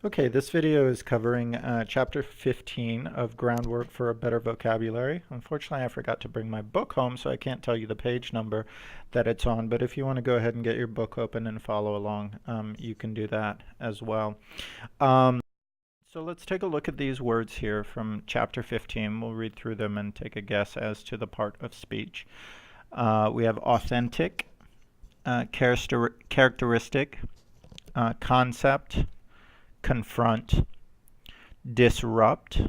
Okay, this video is covering chapter 15 of Groundwork for a Better Vocabulary. Unfortunately, I forgot to bring my book home, so I can't tell you the page number that it's on, but if you want to go ahead and get your book open and follow along, you can do that as well. So let's take a look at these words here from chapter 15. We'll read through them and take a guess as to the part of speech. We have authentic, characteristic, concept, confront, disrupt,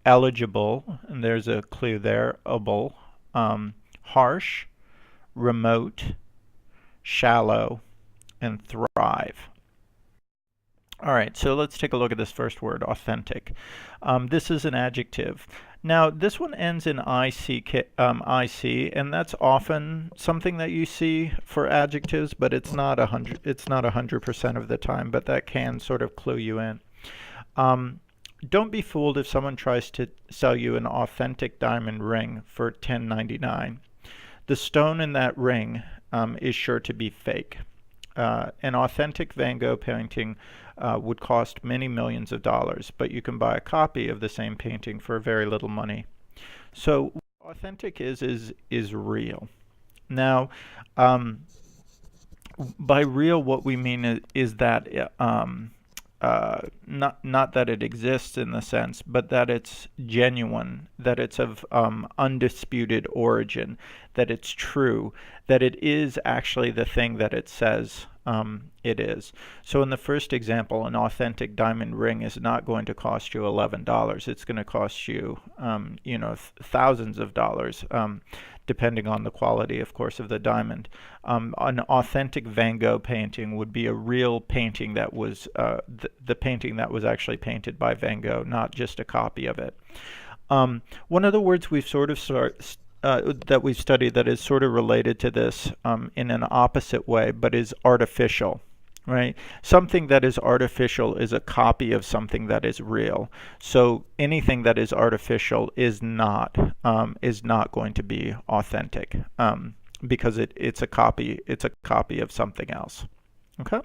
eligible, and there's a clue there, able, harsh, remote, shallow, and thrive. All right, so let's take a look at this first word, authentic. This is an adjective. Now, this one ends in IC, and that's often something that you see for adjectives, but it's not 100% of the time, but that can sort of clue you in. Don't be fooled if someone tries to sell you an authentic diamond ring for $10.99. The stone in that ring is sure to be fake. An authentic Van Gogh painting would cost many millions of dollars, but you can buy a copy of the same painting for very little money. So what authentic is real. Now, by real, what we mean is that not that it exists in the sense, but that it's genuine, that it's of undisputed origin, that it's true, that it is actually the thing that it says it is. So in the first example, an authentic diamond ring is not going to cost you $11. It's going to cost you, thousands of dollars, depending on the quality, of course, of the diamond. An authentic Van Gogh painting would be a real painting that was the painting that was actually painted by Van Gogh, not just a copy of it. One of the words we've sort of that we've studied that is sort of related to this in an opposite way, but is artificial, right? Something that is artificial is a copy of something that is real. So anything that is artificial is not going to be authentic because it's a copy. It's a copy of something else. Okay.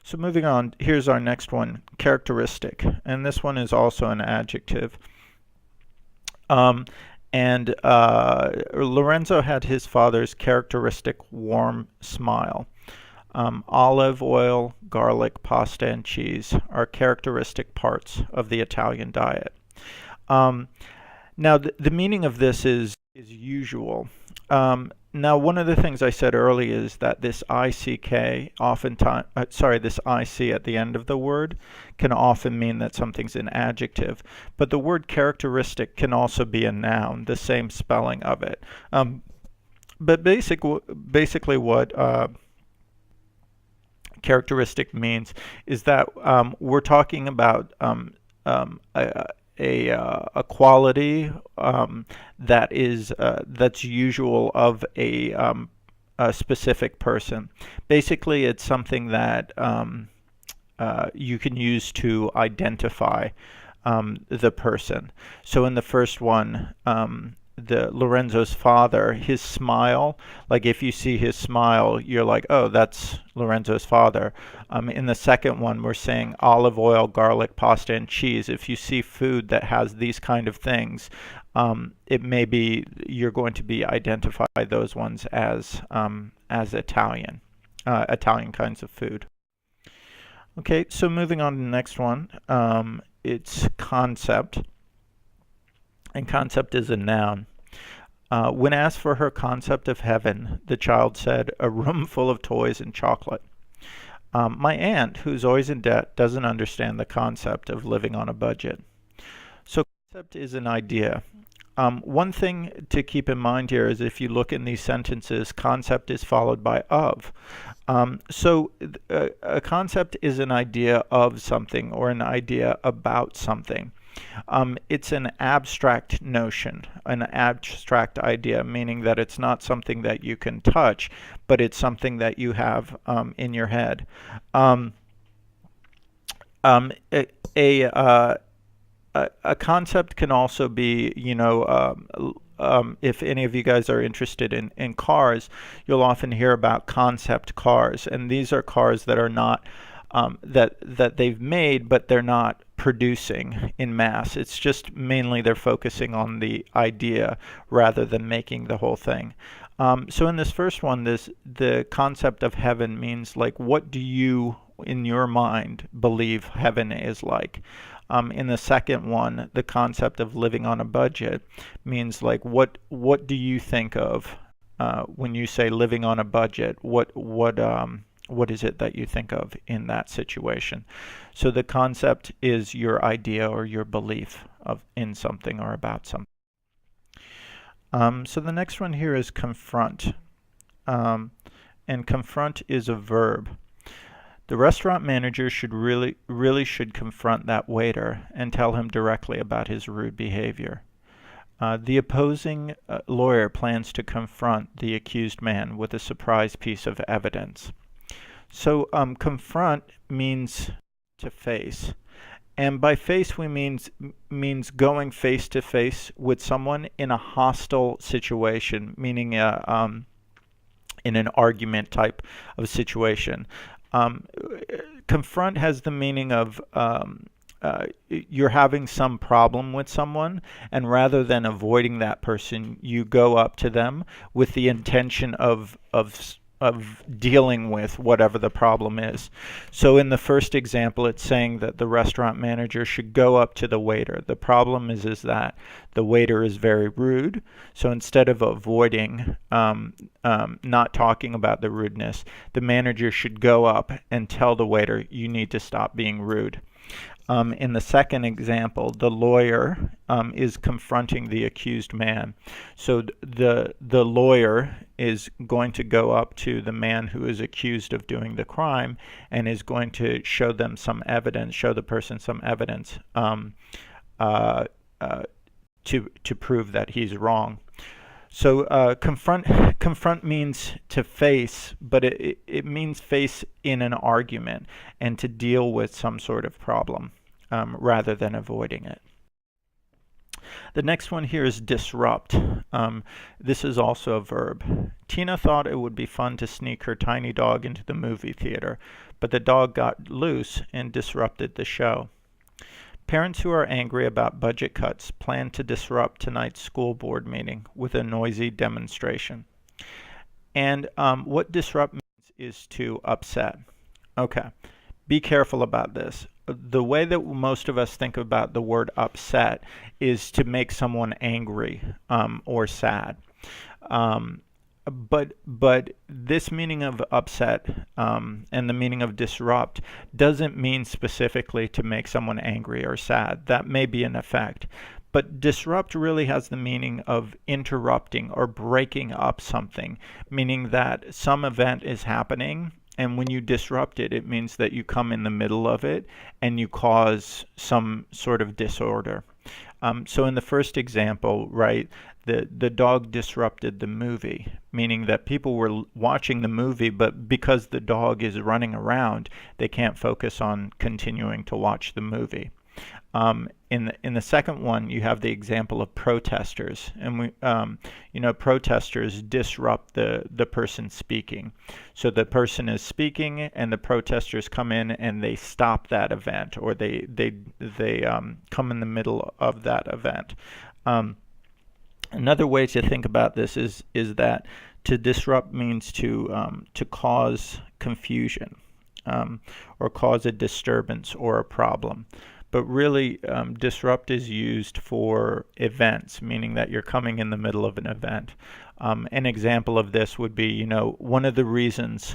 So moving on, here's our next one, characteristic, and this one is also an adjective. Lorenzo had his father's characteristic warm smile. Olive oil, garlic, pasta, and cheese are characteristic parts of the Italian diet. Now, the meaning of this is usual. Now, one of the things I said earlier is that this ICK this IC at the end of the word can often mean that something's an adjective, but the word characteristic can also be a noun, the same spelling of it. But basically what characteristic means is that we're talking about a quality that is that's usual of a specific person. Basically, it's something that you can use to identify the person. So in the first one, the Lorenzo's father, his smile, like if you see his smile, you're like, oh, that's Lorenzo's father. In the second one, we're saying olive oil, garlic, pasta, and cheese. If you see food that has these kind of things, it may be you're going to be identify those ones as Italian, Italian kinds of food. Okay, so moving on to the next one, it's concept. And concept is a noun. When asked for her concept of heaven, the child said, a room full of toys and chocolate. My aunt, who's always in debt, doesn't understand the concept of living on a budget. So concept is an idea. One thing to keep in mind here is if you look in these sentences, concept is followed by of. So a concept is an idea of something or an idea about something. It's an abstract notion, an abstract idea, meaning that it's not something that you can touch, but it's something that you have in your head. A concept can also be, if any of you guys are interested in cars, you'll often hear about concept cars, and these are cars that are not that they've made, but they're not producing in mass. It's just mainly they're focusing on the idea rather than making the whole thing. So in this first one, the concept of heaven means like, what do you in your mind believe heaven is like? In the second one, the concept of living on a budget means like, what do you think of when you say living on a budget? What is it that you think of in that situation? So the concept is your idea or your belief in something or about something. So the next one here is confront. And confront is a verb. The restaurant manager should really should confront that waiter and tell him directly about his rude behavior. The opposing lawyer plans to confront the accused man with a surprise piece of evidence. So confront means to face. And by face we means going face to face with someone in a hostile situation, meaning in an argument type of situation. Confront has the meaning of you're having some problem with someone, and rather than avoiding that person, you go up to them with the intention of dealing with whatever the problem is. So in the first example, it's saying that the restaurant manager should go up to the waiter. The problem is that the waiter is very rude. So instead of avoiding not talking about the rudeness, the manager should go up and tell the waiter, you need to stop being rude. In the second example, the lawyer is confronting the accused man. So the lawyer is going to go up to the man who is accused of doing the crime and is going to show them some evidence, show the person some evidence to prove that he's wrong. So confront means to face, but it means face in an argument and to deal with some sort of problem rather than avoiding it. The next one here is disrupt. This is also a verb. Tina thought it would be fun to sneak her tiny dog into the movie theater, but the dog got loose and disrupted the show. Parents who are angry about budget cuts plan to disrupt tonight's school board meeting with a noisy demonstration. And what disrupt means is to upset. Okay, be careful about this. The way that most of us think about the word upset is to make someone angry or sad. But this meaning of upset and the meaning of disrupt doesn't mean specifically to make someone angry or sad. That may be an effect. But disrupt really has the meaning of interrupting or breaking up something, meaning that some event is happening, and when you disrupt it, it means that you come in the middle of it and you cause some sort of disorder. So in the first example, right, the dog disrupted the movie, meaning that people were watching the movie, but because the dog is running around, they can't focus on continuing to watch the movie. In the second one, you have the example of protesters, and protesters disrupt the person speaking. So the person is speaking, and the protesters come in and they stop that event, or they come in the middle of that event. Another way to think about this is that to disrupt means to cause confusion or cause a disturbance or a problem. But really, disrupt is used for events, meaning that you're coming in the middle of an event. An example of this would be, one of the reasons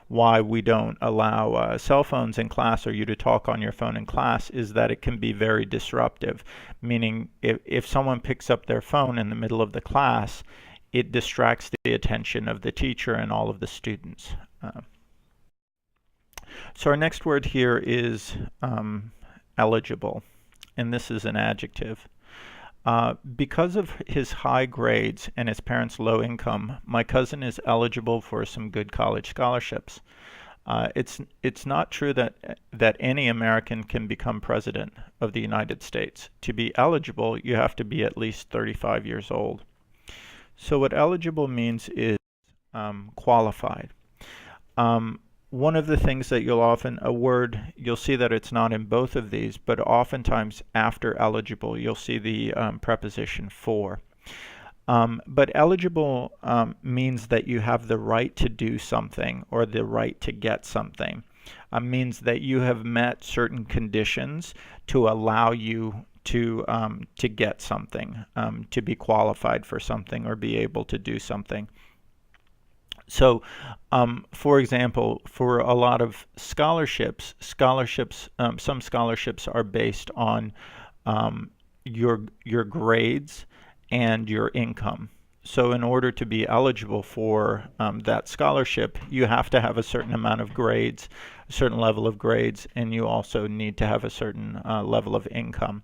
why we don't allow cell phones in class or you to talk on your phone in class is that it can be very disruptive, meaning if someone picks up their phone in the middle of the class, it distracts the attention of the teacher and all of the students. So our next word here is eligible, and this is an adjective. Because of his high grades and his parents' low income, my cousin is eligible for some good college scholarships. It's not true that any American can become president of the United States. To be eligible, you have to be at least 35 years old. So what eligible means is qualified. One of the things that you'll see that it's not in both of these, but oftentimes after eligible, you'll see the preposition for. But eligible means that you have the right to do something or the right to get something. Means that you have met certain conditions to allow you to get something, to be qualified for something or be able to do something. So, for example, for a lot of scholarships, some scholarships are based on your grades and your income. So in order to be eligible for that scholarship, you have to have a certain amount of grades, a certain level of grades, and you also need to have a certain level of income.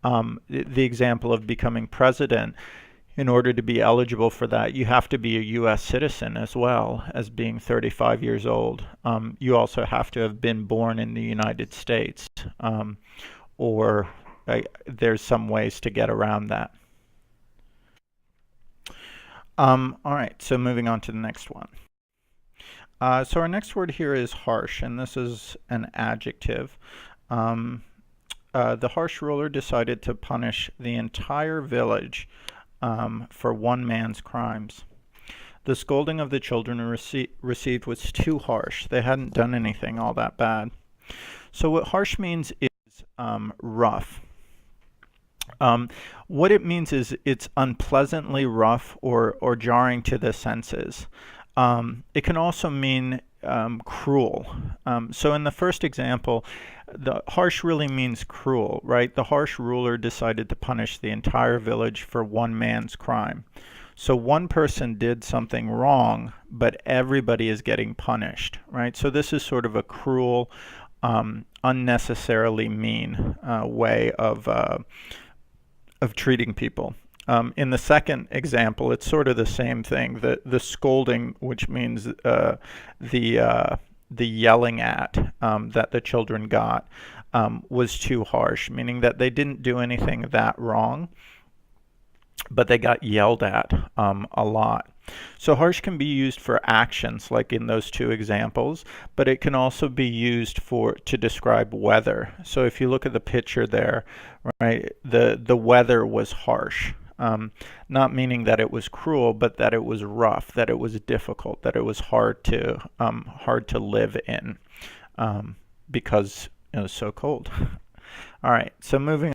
The example of becoming president, in order to be eligible for that, you have to be a U.S. citizen as well as being 35 years old. You also have to have been born in the United States, or there's some ways to get around that. All right, so moving on to the next one. So our next word here is harsh, and this is an adjective. The harsh ruler decided to punish the entire village for one man's crimes. The scolding of the children received was too harsh. They hadn't done anything all that bad. So what harsh means is rough. What it means is it's unpleasantly rough or jarring to the senses. It can also mean cruel. So in the first example, the harsh really means cruel, right? The harsh ruler decided to punish the entire village for one man's crime. So one person did something wrong, but everybody is getting punished, right? So this is sort of a cruel, unnecessarily mean way of treating people. In the second example, it's sort of the same thing. The scolding, which means the yelling at that the children got was too harsh, meaning that they didn't do anything that wrong, but they got yelled at a lot. So harsh can be used for actions, like in those two examples, but it can also be used to describe weather. So if you look at the picture there, right, the weather was harsh. Not meaning that it was cruel, but that it was rough, that it was difficult, that it was hard to live in because it was so cold. All right, so moving on.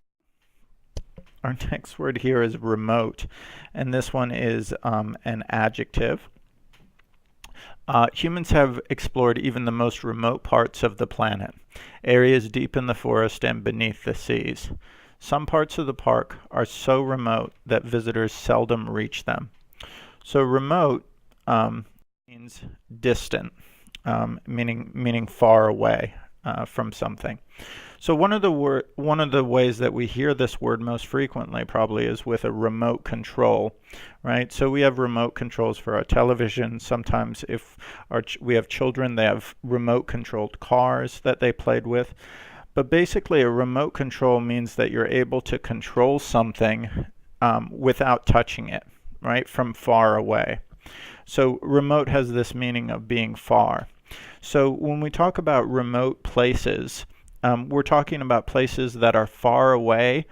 Our next word here is remote, and this one is an adjective. Humans have explored even the most remote parts of the planet, areas deep in the forest and beneath the seas. Some parts of the park are so remote that visitors seldom reach them. So remote means distant, meaning far away from something. So one of the ways that we hear this word most frequently probably is with a remote control, right? So we have remote controls for our television. Sometimes if we have children, they have remote controlled cars that they played with. But basically a remote control means that you're able to control something without touching it, right, from far away. So remote has this meaning of being far. So when we talk about remote places, we're talking about places that are far away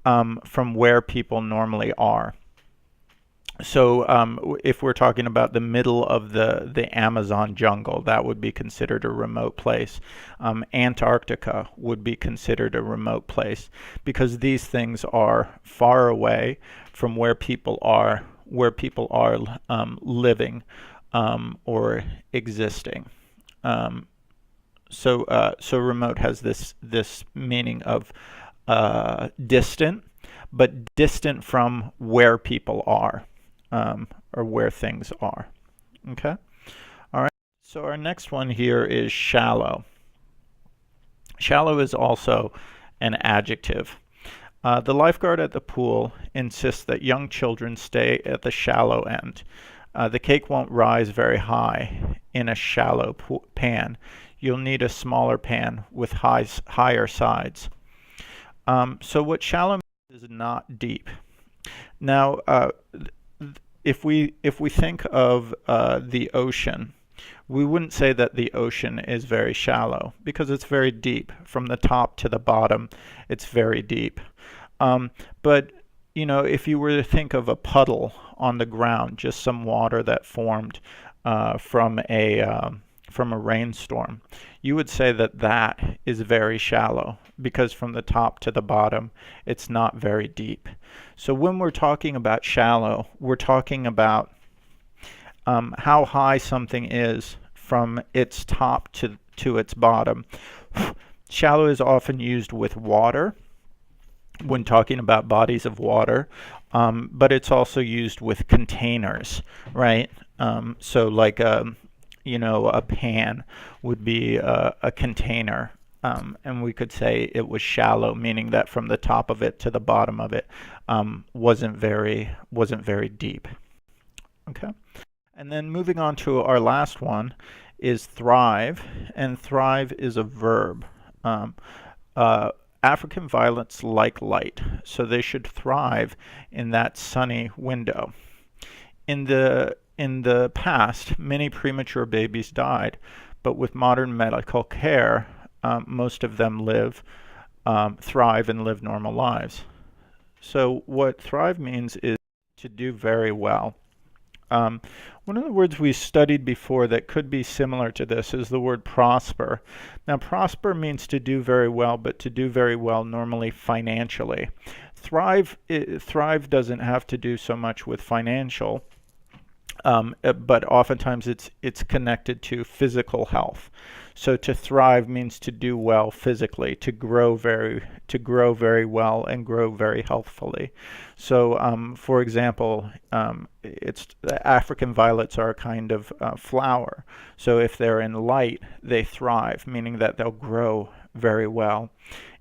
from where people normally are. So if we're talking about the middle of the Amazon jungle, that would be considered a remote place. Antarctica would be considered a remote place because these things are far away from where people are living or existing. So remote has this meaning of distant, but distant from where people are, or where things are. Okay? All right. So our next one here is shallow. Shallow is also an adjective. The lifeguard at the pool insists that young children stay at the shallow end. The cake won't rise very high in a shallow pan. You'll need a smaller pan with higher sides. So what shallow means is not deep. Now, if we think of the ocean, We wouldn't say that the ocean is very shallow because it's very deep. From the top to the bottom, it's very deep. But if you were to think of a puddle on the ground, just some water that formed from a rainstorm, you would say that that is very shallow because from the top to the bottom, it's not very deep. So when we're talking about shallow, we're talking about how high something is from its top to its bottom. Shallow is often used with water when talking about bodies of water, but it's also used with containers, right? So like a pan would be a container, and we could say it was shallow, meaning that from the top of it to the bottom of it wasn't very deep. Okay. And then moving on to our last one is thrive, and thrive is a verb. African violets like light, so they should thrive in that sunny window. In the past, many premature babies died, but with modern medical care, most of them thrive and live normal lives. So what thrive means is to do very well. One of the words we studied before that could be similar to this is the word prosper. Now, prosper means to do very well, but to do very well normally financially. Thrive doesn't have to do so much with financial, but oftentimes it's connected to physical health. So to thrive means to do well physically, to grow very well and grow very healthfully. So, for example, the African violets are a kind of flower. So if they're in light, they thrive, meaning that they'll grow very well.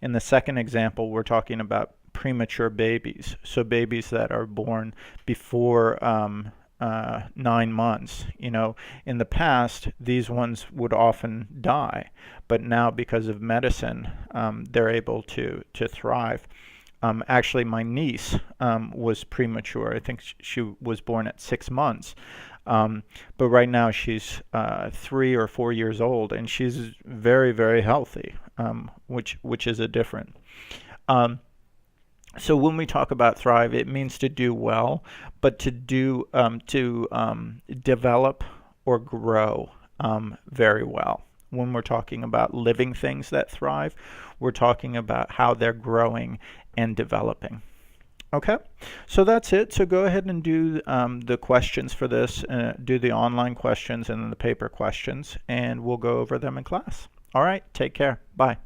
In the second example, we're talking about premature babies. So babies that are born before 9 months. In the past, these ones would often die, but now because of medicine, they're able to thrive. Actually, my niece was premature. I think she was born at 6 months. But right now she's 3 or 4 years old, and she's very, very healthy, which is a different. So when we talk about thrive, it means to do well, but to develop or grow very well. When we're talking about living things that thrive, we're talking about how they're growing and developing. Okay, so that's it. So go ahead and do the questions for this, do the online questions and then the paper questions, and we'll go over them in class. All right, take care. Bye.